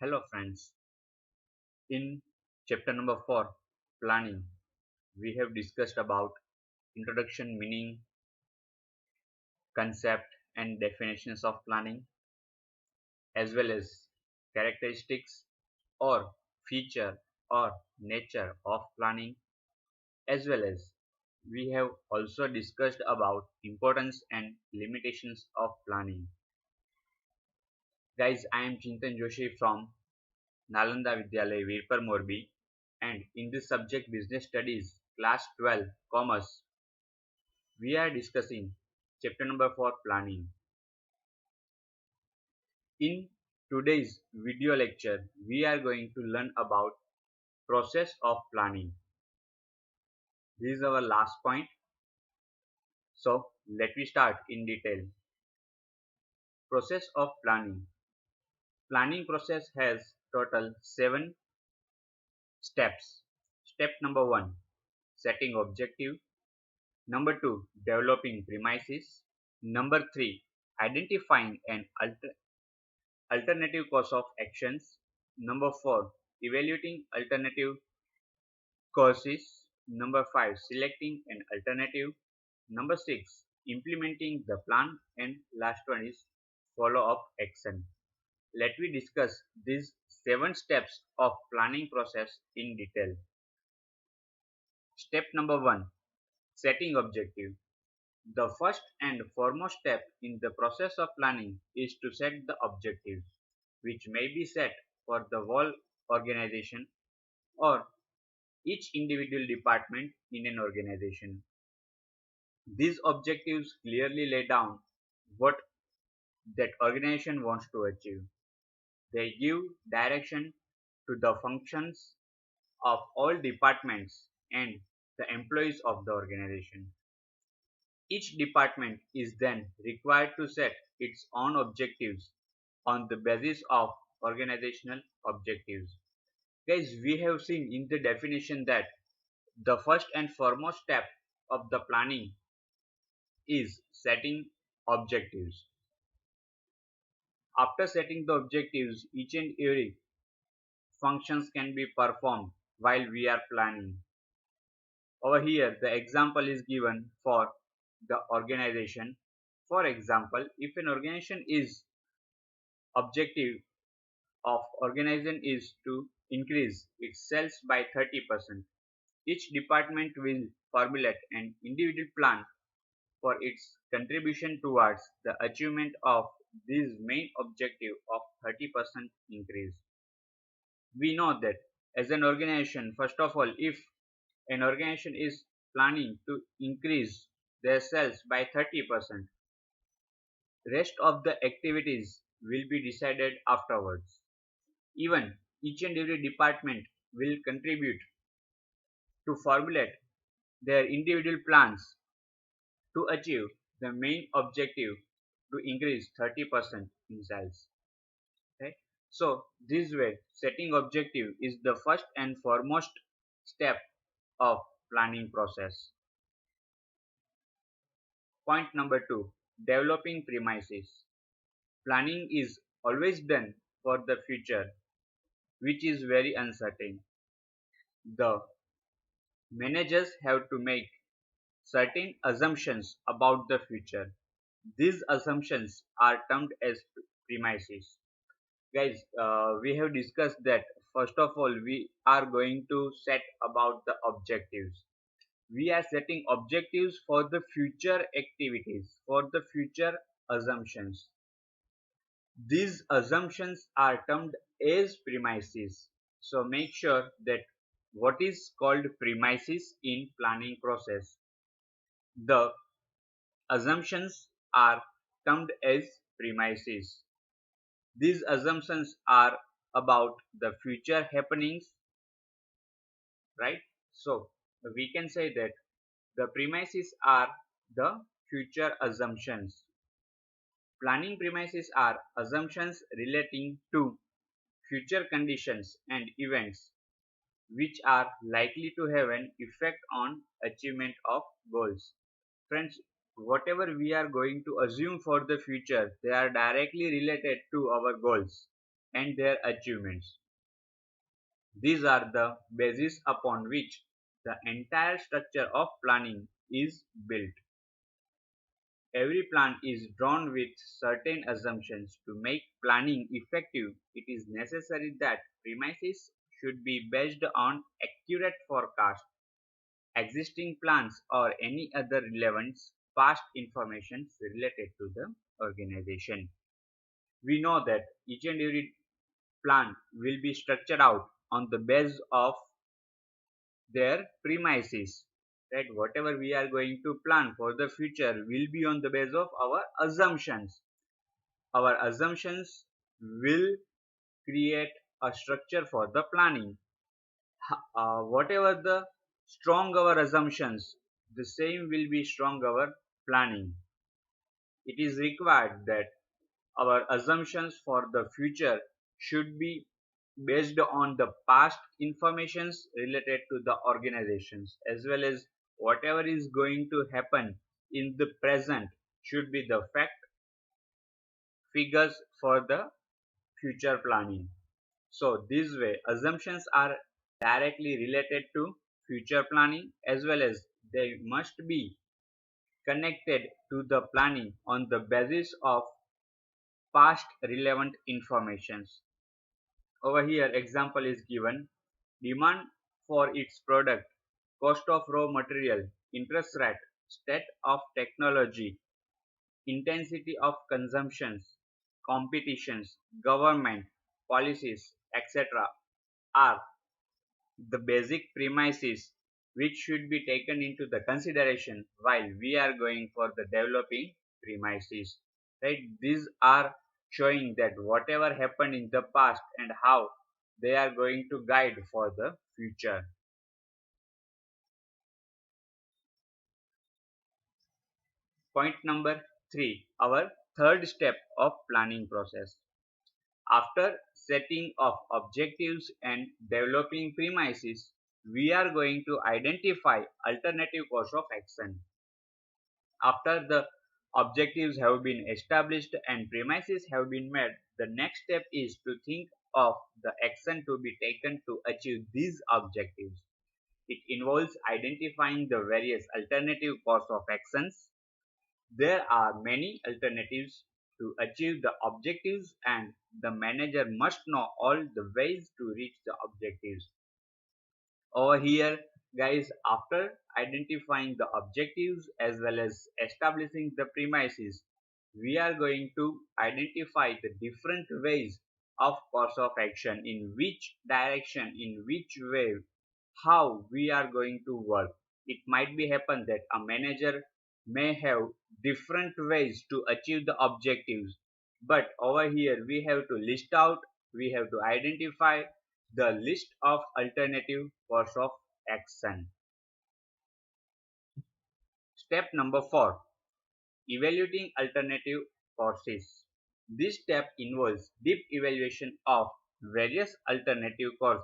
Hello friends, in chapter number 4, planning, we have discussed about introduction, meaning, concept and definitions of planning, as well as characteristics or feature or nature of planning, as well as we have also discussed about importance and limitations of planning. Guys, I am Chintan Joshi from Nalanda Vidyalaya, Virpur Morbi, and in this subject Business Studies, Class 12, Commerce, we are discussing chapter number 4, Planning. In today's video lecture, we are going to learn about process of planning. This is our last point. So let me start in detail. Process of planning. Planning process has total 7 steps. Step number 1, setting objective. Number 2, developing premises. Number 3, identifying an alternative course of actions. Number 4, evaluating alternative courses. Number 5, selecting an alternative. Number 6, implementing the plan. And last one is follow-up action. Let me discuss these 7 steps of planning process in detail. Step number 1, setting objective. The first and foremost step in the process of planning is to set the objectives, which may be set for the whole organization or each individual department in an organization. These objectives clearly lay down what that organization wants to achieve. They give direction to the functions of all departments and the employees of the organization. Each department is then required to set its own objectives on the basis of organizational objectives. Guys, we have seen in the definition that the first and foremost step of the planning is setting objectives. After setting the objectives, each and every functions can be performed while we are planning. Over here, the example is given for the organization. For example, if an organization is objective of organization is to increase its sales by 30%, each department will formulate an individual plan for its contribution towards the achievement of this main objective of 30% increase. We know that as an organization, first of all, if an organization is planning to increase their sales by 30%, rest of the activities will be decided afterwards. Even each and every department will contribute to formulate their individual plans to achieve the main objective to increase 30% in sales. Okay? So this way, setting objective is the first and foremost step of planning process. Point number 2, developing premises. Planning is always done for the future, which is very uncertain. The managers have to make certain assumptions about the future. These assumptions are termed as premises. Guys, we have discussed that first of all we are going to set about the objectives. We are setting objectives for the future activities, for the future assumptions. These assumptions are termed as premises. So make sure that what is called premises in planning process. The assumptions are termed as premises. These assumptions are about the future happenings, right? So we can say that the premises are the future assumptions. Planning premises are assumptions relating to future conditions and events which are likely to have an effect on achievement of goals. Friends, whatever we are going to assume for the future, they are directly related to our goals. and their achievements. These are the basis upon which the entire structure of planning is built. Every plan is drawn with certain assumptions. To make planning effective, it is necessary that premises should be based on accurate forecast, existing plans, or any other relevant past information related to the organization. We know that each and every plan will be structured out on the base of their premises, right? Whatever we are going to plan for the future will be on the base of our assumptions. Our assumptions will create a structure for the planning. Whatever the strong our assumptions, the same will be strong our planning. It is required that our assumptions for the future should be based on the past informations related to the organizations, as well as whatever is going to happen in the present should be the fact figures for the future planning. So this way assumptions are directly related to future planning, as well as they must be connected to the planning on the basis of past relevant informations. Over here example is given: demand for its product, cost of raw material, interest rate, state of technology, intensity of consumptions, competitions, government policies, etc. are the basic premises which should be taken into the consideration while we are going for the developing premises, right? These are showing that whatever happened in the past and how they are going to guide for the future. Point number 3, our third step of planning process. After setting of objectives and developing premises, we are going to identify alternative course of action. After the objectives have been established and premises have been met, the next step is to think of the action to be taken to achieve these objectives. It involves identifying the various alternative course of actions. There are many alternatives to achieve the objectives, and the manager must know all the ways to reach the objectives. Over here, guys, after identifying the objectives as well as establishing the premises, we are going to identify the different ways of course of action, in which direction, in which way, how we are going to work. It might be happen that a manager may have different ways to achieve the objectives, but over here we have to list out, we have to identify the list of alternative course of action. Step number 4, evaluating alternative courses. This step involves deep evaluation of various alternative course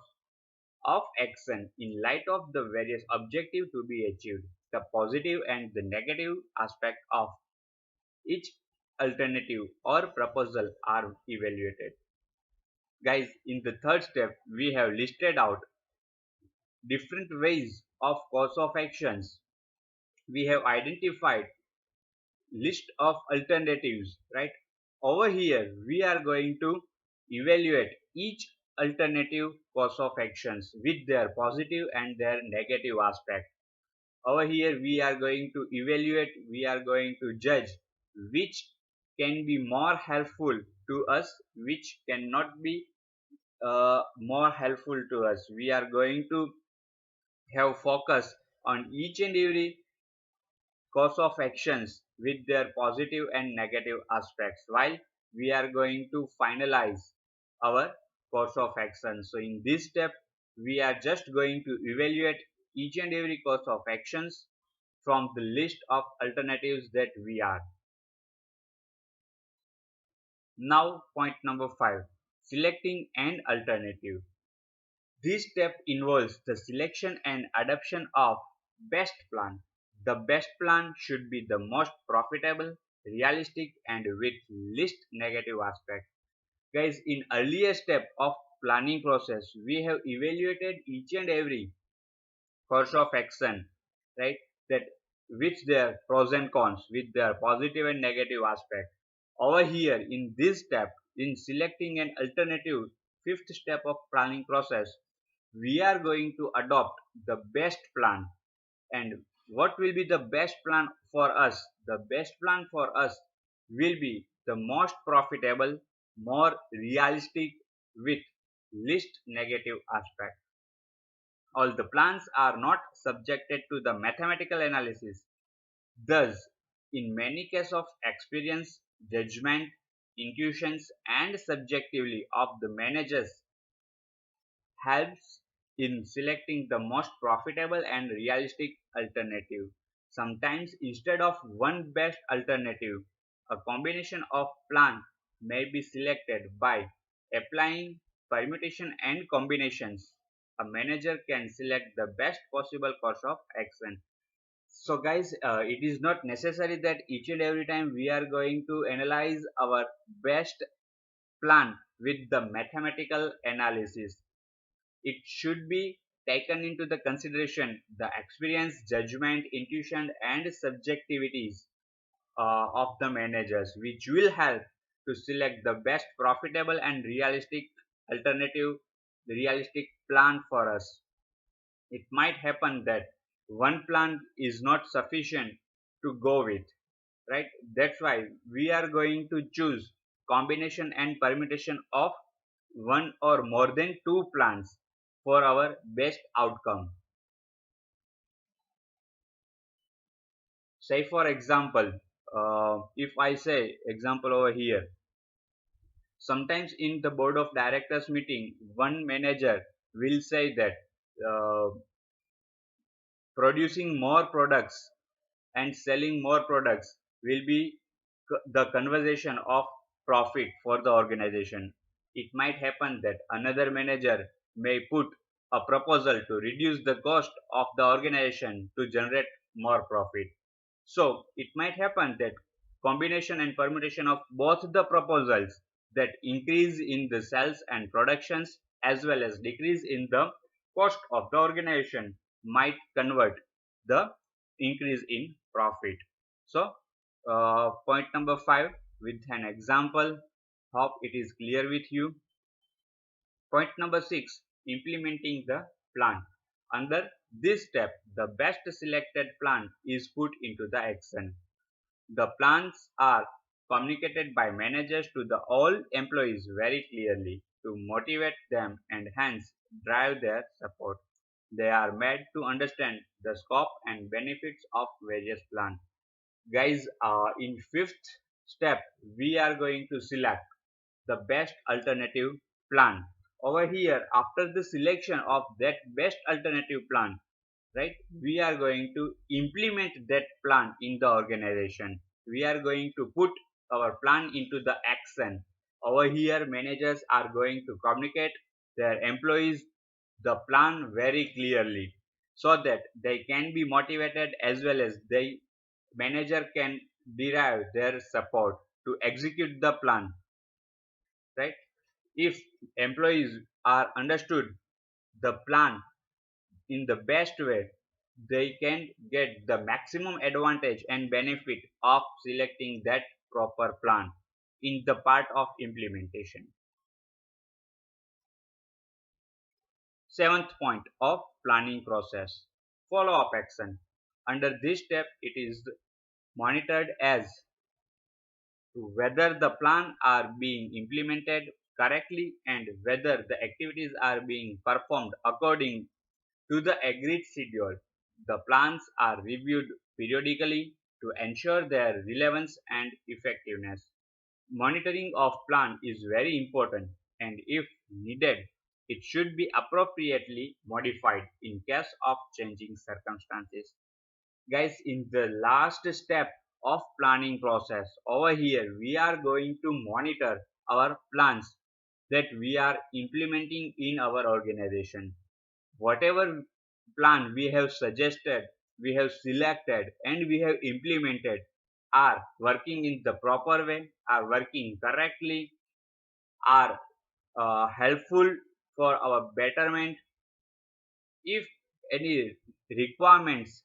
of action in light of the various objectives to be achieved. The positive and the negative aspect of each alternative or proposal are evaluated. Guys, in the third step, we have listed out different ways of course of actions. We have identified list of alternatives, right? Over here, we are going to evaluate each alternative course of actions with their positive and their negative aspect. Over here we are going to evaluate, we are going to judge which can be more helpful to us, which cannot be more helpful to us. We are going to have focus on each and every course of actions with their positive and negative aspects while we are going to finalize our course of action. So in this step we are just going to evaluate each and every course of actions from the list of alternatives that we are. Now point number 5, selecting an alternative. This step involves the selection and adoption of best plan. The best plan should be the most profitable, realistic, and with least negative aspect. Guys, in earlier step of planning process, we have evaluated each and every course of action, right? That with their pros and cons, with their positive and negative aspect. Over here in this step, in selecting an alternative, fifth step of planning process, we are going to adopt the best plan. And what will be the best plan for us? The best plan for us will be the most profitable, more realistic, with least negative aspect. All the plans are not subjected to the mathematical analysis. Thus, in many cases of experience, judgment, intuitions, and subjectively of the managers helps in selecting the most profitable and realistic alternative. Sometimes instead of one best alternative, a combination of plan may be selected by applying permutation and combinations. A manager can select the best possible course of action. So guys, it is not necessary that each and every time we are going to analyze our best plan with the mathematical analysis. It should be taken into the consideration the experience, judgment, intuition, and subjectivities of the managers, which will help to select the best profitable and alternative realistic plan for us. It might happen that one plan is not sufficient to go with, right? That's why we are going to choose combination and permutation of one or more than two plans for our best outcome. Say for example, if I say example over here, sometimes in the board of directors meeting, one manager will say that uh, producing more products and selling more products will be the conversation of profit for the organization. It might happen that another manager may put a proposal to reduce the cost of the organization to generate more profit. So it might happen that combination and permutation of both the proposals, that increase in the sales and productions as well as decrease in the cost of the organization, might convert the increase in profit. So point number 5 with an example, hope it is clear with you. Point number 6, implementing the plan. Under this step, the best selected plan is put into the action. The plans are communicated by managers to the all employees very clearly to motivate them and hence drive their support. They are made to understand the scope and benefits of various plans. Guys, in fifth step, we are going to select the best alternative plan. Over here, after the selection of that best alternative plan, right, we are going to implement that plan in the organization. We are going to put our plan into the action. Over here, managers are going to communicate their employees the plan very clearly so that they can be motivated as well as the manager can derive their support to execute the plan, right? If employees are understood the plan in the best way, they can get the maximum advantage and benefit of selecting that proper plan in the part of implementation. Seventh point of planning process, follow up action. Under this step, it is monitored as to whether the plan are being implemented correctly and whether the activities are being performed according to the agreed schedule. The plans are reviewed periodically to ensure their relevance and effectiveness. Monitoring of plan is very important, and if needed, it should be appropriately modified in case of changing circumstances. Guys, in the last step of planning process, over here we are going to monitor our plans that we are implementing in our organization. Whatever plan we have suggested, we have selected, and we have implemented are working in the proper way, are working correctly, are helpful for our betterment. If any requirements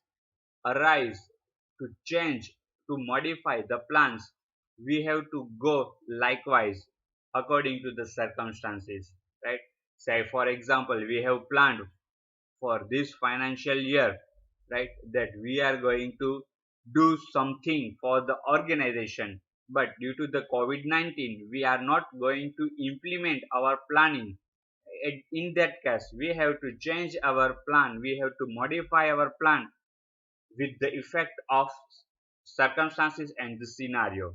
arise to change, to modify the plans, we have to go likewise according to the circumstances, right? Say for example, we have planned for this financial year, right, that we are going to do something for the organization, but due to the COVID-19 we are not going to implement our planning. In that case we have to change our plan, we have to modify our plan with the effect of circumstances and the scenario.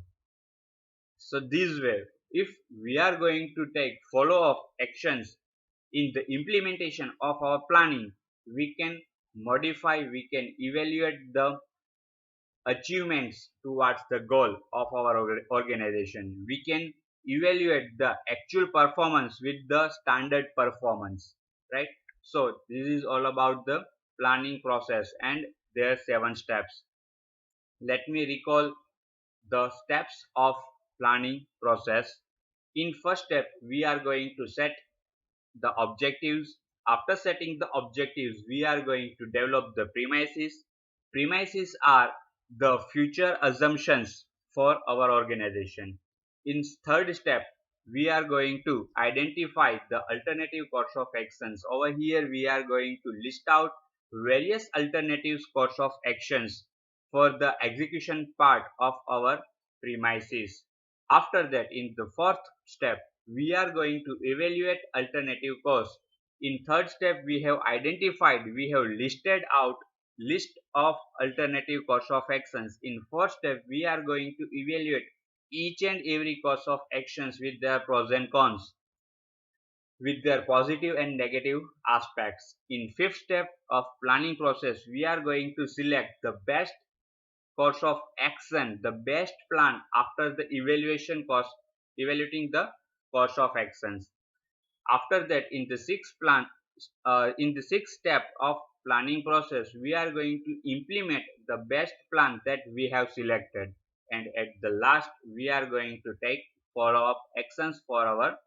So this way, if we are going to take follow up actions in the implementation of our planning, we can modify, we can evaluate the achievements towards the goal of our organization. We can evaluate the actual performance with the standard performance, right? So this is all about the planning process and their 7 steps. Let me recall the steps of planning process. In first step, we are going to set the objectives. After setting the objectives, we are going to develop the premises. Premises are the future assumptions for our organization. In third step, we are going to identify the alternative course of actions. Over here we are going to list out various alternatives course of actions for the execution part of our premises. After that, in the fourth step, we are going to evaluate alternative course. In third step, we have identified, we have listed out list of alternative course of actions. In fourth step, we are going to evaluate each and every course of actions with their pros and cons, with their positive and negative aspects. In fifth step of planning process, we are going to select the best course of action, the best plan after the evaluating the course of actions. After that, in the sixth step of planning process, we are going to implement the best plan that we have selected, and at the last we are going to take follow up actions for our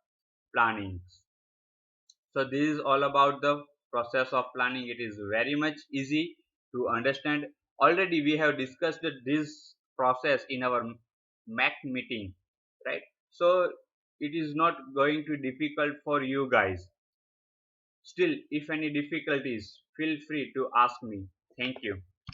plannings. So this is all about the process of planning. It is very much easy to understand. Already we have discussed this process in our mac meeting, right? So it is not going to be difficult for you guys. Still, if any difficulties, feel free to ask me. Thank you.